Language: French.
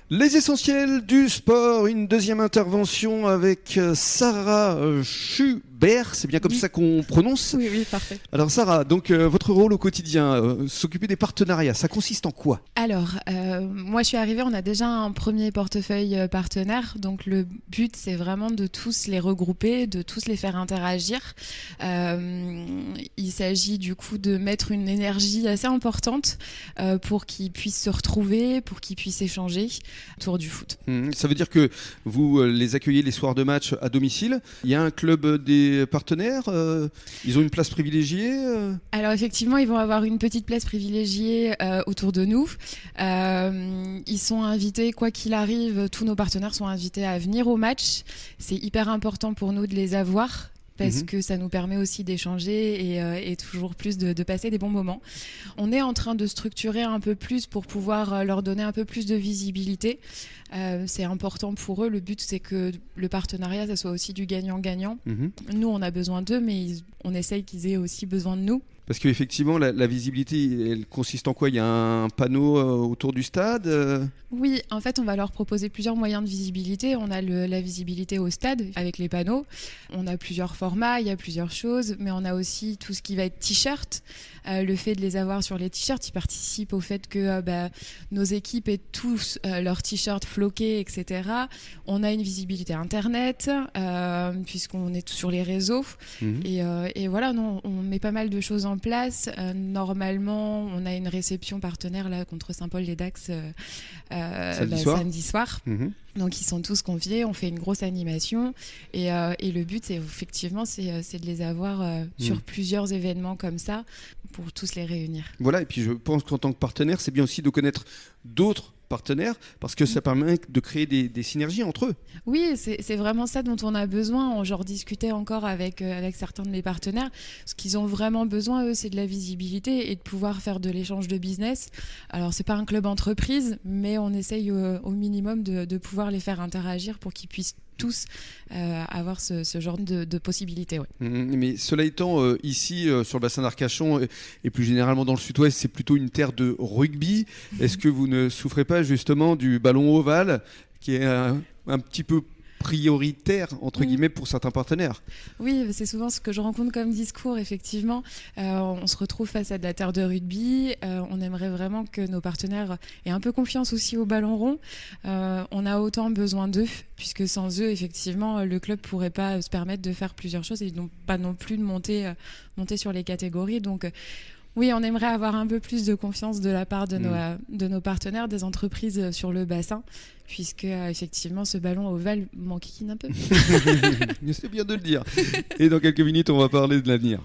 Les essentiels du sport, une deuxième intervention avec Sarah Schubert, c'est bien comme ça qu'on prononce? Oui, parfait. Alors Sarah, donc votre rôle au quotidien, s'occuper des partenariats, ça consiste en quoi? Alors, moi je suis arrivée, on a déjà un premier portefeuille partenaire, donc le but c'est vraiment de tous les regrouper, de tous les faire interagir. Il s'agit du coup de mettre une énergie assez importante pour qu'ils puissent se retrouver, pour qu'ils puissent échanger autour du foot. Ça veut dire que vous les accueillez les soirs de match à domicile. Il y a un club des partenaires, ils ont une place privilégiée Alors effectivement, ils vont avoir une petite place privilégiée autour de nous. Ils sont invités, quoi qu'il arrive, tous nos partenaires sont invités à venir au match. C'est hyper important pour nous de les avoir, parce que ça nous permet aussi d'échanger et toujours plus de passer des bons moments. On est en train de structurer un peu plus pour pouvoir leur donner un peu plus de visibilité. C'est important pour eux. Le but, c'est que le partenariat, ça soit aussi du gagnant-gagnant. Nous, on a besoin d'eux, mais on essaye qu'ils aient aussi besoin de nous. Parce qu'effectivement, la visibilité, elle consiste en quoi? Il y a un panneau autour du stade Oui, en fait, on va leur proposer plusieurs moyens de visibilité. On a la visibilité au stade avec les panneaux. On a plusieurs formats, il y a plusieurs choses, mais on a aussi tout ce qui va être t-shirt. Le fait de les avoir sur les t-shirts, ils participent au fait que nos équipes aient tous leurs t-shirts floqués, etc. On a une visibilité internet, puisqu'on est sur les réseaux. Et voilà, non, on met pas mal de choses en place. Normalement, on a une réception partenaire là, contre Saint-Paul-les-Dax samedi soir. Donc ils sont tous conviés, on fait une grosse animation et le but c'est effectivement c'est de les avoir sur plusieurs événements comme ça pour tous les réunir. Voilà, et puis je pense qu'en tant que partenaire, c'est bien aussi de connaître d'autres partenaires parce que ça permet de créer des synergies entre eux. Oui, c'est vraiment ça dont on a besoin. J'en discutais encore avec certains de mes partenaires. Ce qu'ils ont vraiment besoin, eux, c'est de la visibilité et de pouvoir faire de l'échange de business. Alors, c'est pas un club entreprise, mais on essaye au minimum de pouvoir les faire interagir pour qu'ils puissent tous avoir ce genre de possibilités. Ouais. Mais cela étant, ici, sur le bassin d'Arcachon et plus généralement dans le sud-ouest, c'est plutôt une terre de rugby. Est-ce que vous ne souffrez pas justement du ballon ovale qui est un petit peu prioritaire entre guillemets pour certains partenaires? Oui, c'est souvent ce que je rencontre comme discours, effectivement. On se retrouve face à de la terre de rugby. On aimerait vraiment que nos partenaires aient un peu confiance aussi au ballon rond. On a autant besoin d'eux, puisque sans eux, effectivement, le club ne pourrait pas se permettre de faire plusieurs choses et donc pas non plus de monter sur les catégories. Donc, oui, on aimerait avoir un peu plus de confiance de la part de nos partenaires, des entreprises sur le bassin, puisque effectivement ce ballon ovale manquine un peu. C'est bien de le dire. Et dans quelques minutes, on va parler de l'avenir.